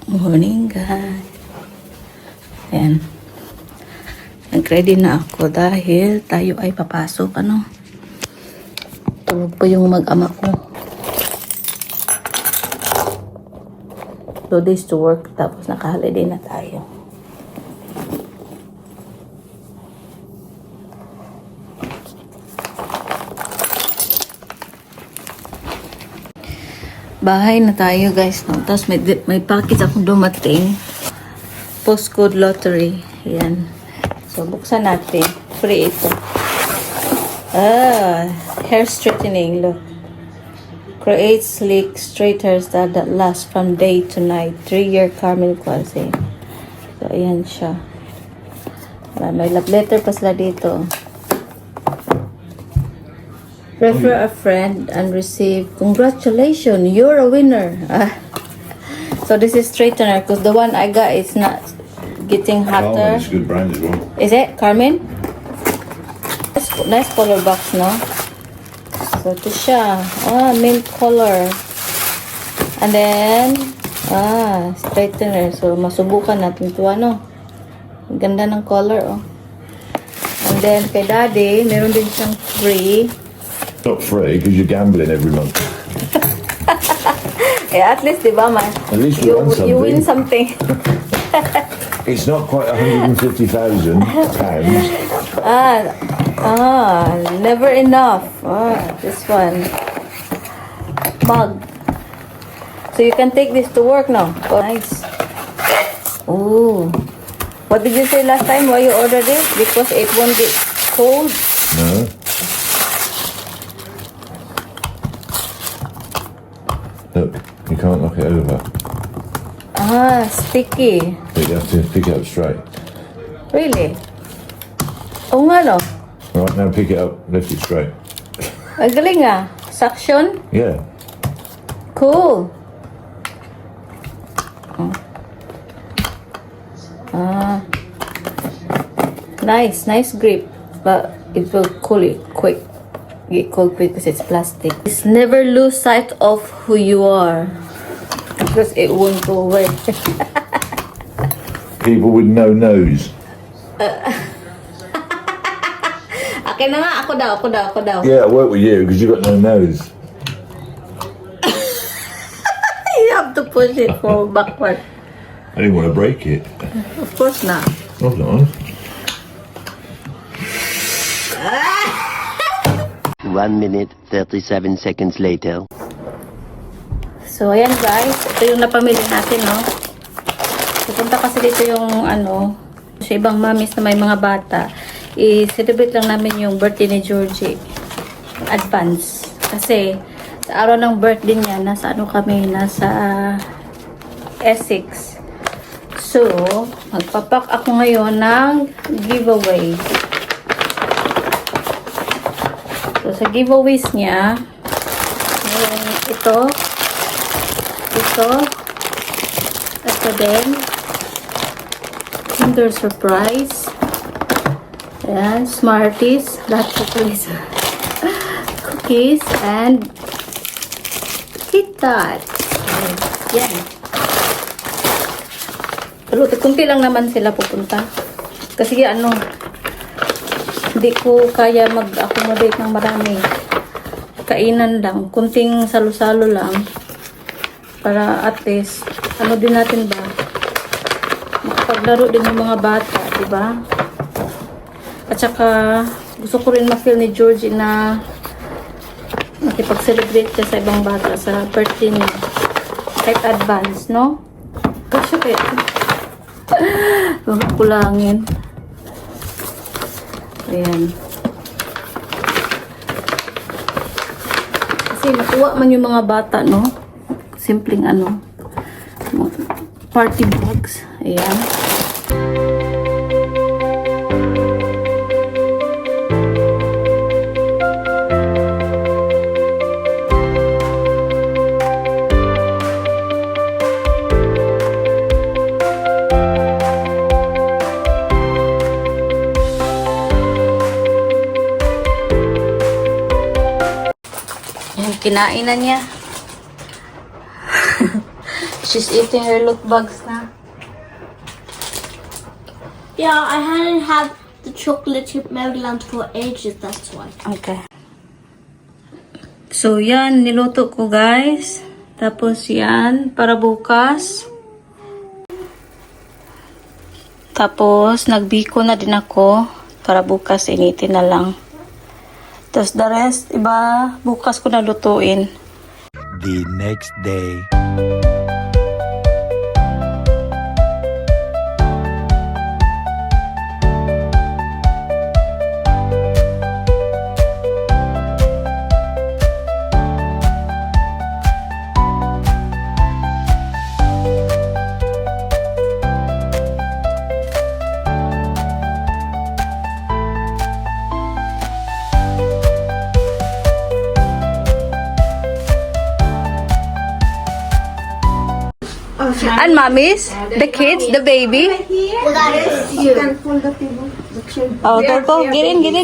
Morning guys. Ayan. Nag-ready na ako dahil tayo ay papasok. Tulog pa yung mag-ama ko. 2 days to work tapos naka-holiday na tayo. Bahay na tayo guys, no? Tapos may package akong dumating. Postcode lottery. Ayan. So, buksan natin. Free ito. Hair straightening. Look. Create sleek, straight hairstyle that lasts from day to night. 3-year Carmen Quasi. So, ayan siya. May love letter pa sila dito. Refer a friend and receive congratulations, you're a winner. So this is straightener because the one I got is not getting hotter. Carmen is a good brand as well. Is it Carmen? Nice color box, no? So ito siya. Mint color. And then straightener. So masubukan natin ito, Ang ganda ng color, oh. And then kay daddy, meron din siyang free. Not free because you're gambling every month. At least, di ba, man? At least you won something. You win something. It's not quite £150,000. Never enough. This one. Mug. So you can take this to work now. Oh, nice. Oh. What did you say last time why you ordered it? Because it won't get cold? No. Look, you can't knock it over. Sticky. But you have to pick it up straight. Really? Oo nga, no? Right, now pick it up, lift it straight. Ang galing, Suction? Yeah. Cool. Nice grip, but it will cool it quick. Get cold quick because it's plastic. Just never lose sight of who you are because it won't go away. People with no nose. Akin na nga, ako daw. Yeah, I work with you because you've got no nose. You have to push it forward, backward. I didn't want to break it. Of course not. Hold on. 1 minute, 37 seconds later. So, ayan guys. Ito yung napamili natin, no? Pupunta kasi dito yung, sa ibang mamis na may mga bata. I-celebrate lang namin yung birthday ni Georgie. Advance. Kasi, sa araw ng birthday niya, nasa Essex. So, magpapak ako ngayon ng giveaway. So, sa giveaways niya, ito din, Kinder Surprise, ayan, Smarties, lahat cookies, and KitKat. Yan. Pero kunti lang naman sila pupunta. Kasi hindi ko kaya mag-accommodate ng marami. Kainan lang. Kunting salo-salo lang. Para at least, din natin ba? Makapaglaro din yung mga bata, diba? At saka, gusto ko rin ma-feel ni Georgie na makipag-celebrate siya sa ibang bata sa birthday niya. Kahit advance, no? Kasi kaya, huwag kulangin. Ayan. Kasi nakuha man yung mga bata, no? Simpleng party bags. Ayan. Kinain na niya. She's eating her loot bags na. Yeah, I hadn't had the chocolate chip Maryland for ages, that's why. Okay. So, yan. Niluto ko, guys. Tapos, yan. Para bukas. Tapos, nagbiko na din ako. Para bukas, initin na lang. Tapos, the rest, iba, bukas ko na lutuin. The next day. And mommies, the kids, the baby. You can pull the table. Oh, go. Get in. Get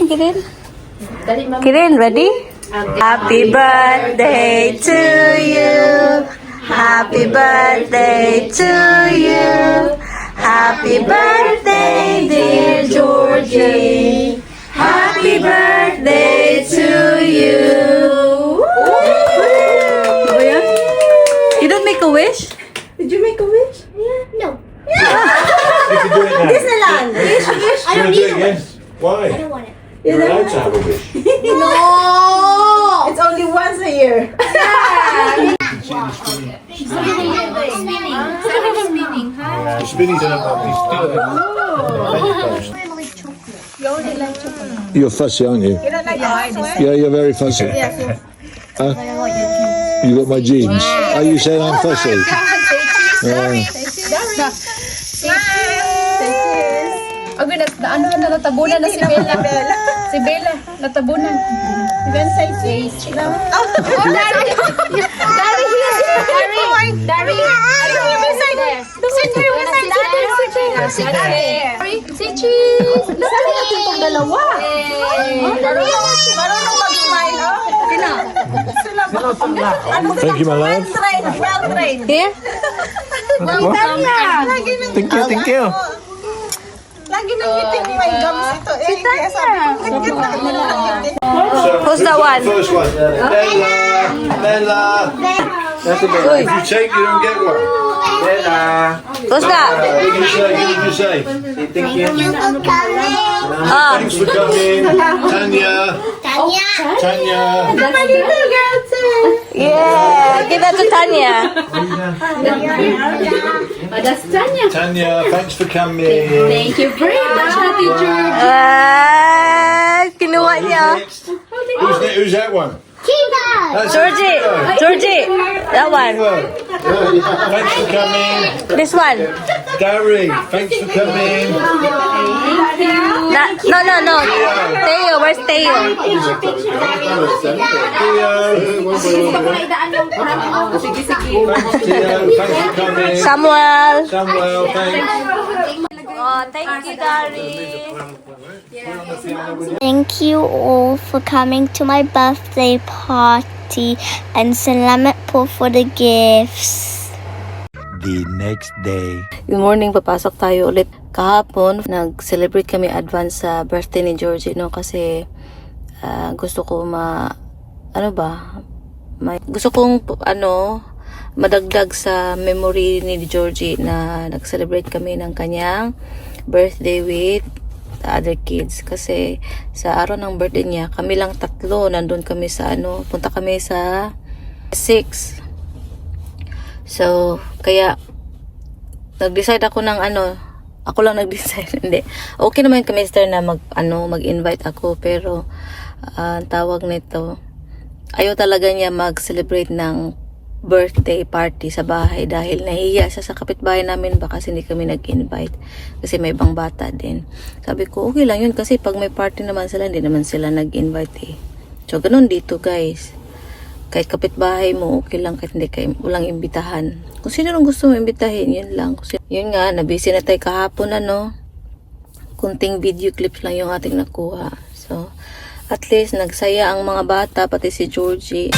in, ready? Happy birthday to you. Happy birthday to you. Happy birthday, dear Georgie. Happy birthday to you. You don't make a wish? Did you make a wish? No. You can do it now. Disneyland. Wish, wish. I don't You need wanna do a it wish. again? Why? I don't want it. You're allowed to have a wish. No! It's only once a year. The spinnies are not You're fussy, aren't you? You don't like that one? Yeah, you're very fussy. You got my genes. Are you saying I'm fussy? Abi, ano na natabunan na si Bella. Si Bella, natabunan. Even say cheese. No? Dari, si Cheese. Dalawa. Marunong mag-smile, oh. Thank you, my love. Well trained. Here? Thank you. Lagi nang ngiting may gums ito. Kaya sabi ko, Who's the one? First one. Bella. If you take, you don't get one. Who's that? What did you say? Ah, Thanks for coming. Tanya. yeah. Give that to Tanya. That's Tanya. Tanya, thanks for coming. Thank you very much, teacher. Kinuha niya. Who's that one? That's Georgie, that one. Thanks for coming. This one. Gary, thanks for coming. No. Teo, where's Teo? Theo, thanks for coming. Samuel. Samuel, thanks. Oh, thank you, Gary. Thank you all for coming to my birthday party and salamat po for the gifts. The next day. Good morning, papasok tayo ulit. Kahapon, nag-celebrate kami advance sa birthday ni Georgie, no? Kasi gusto ko gusto kong madagdag sa memory ni Georgie na nag-celebrate kami ng kanyang birthday with the other kids. Kasi sa araw ng birthday niya, kami lang tatlo, nandun kami sa punta kami sa 6. So, kaya nag-decide ako ng ako lang nag-decide. Hindi. Okay naman kami mister na mag-invite ako, pero ang tawag nito, ayaw talaga niya mag-celebrate ng birthday party sa bahay dahil nahihiya siya sa kapitbahay namin, baka hindi kami nag-invite kasi may ibang bata din. Sabi ko, okay lang yun kasi pag may party naman sila, hindi naman sila nag-invite eh. So, ganun dito guys. Kahit kapitbahay mo, okay lang kahit hindi kayo walang imbitahan. Kung sino nang gusto mo imbitahin, yun lang. Yun nga, nabisi na tayo kahapon kunting video clips lang yung ating nakuha. So, at least nagsaya ang mga bata, pati si Georgie.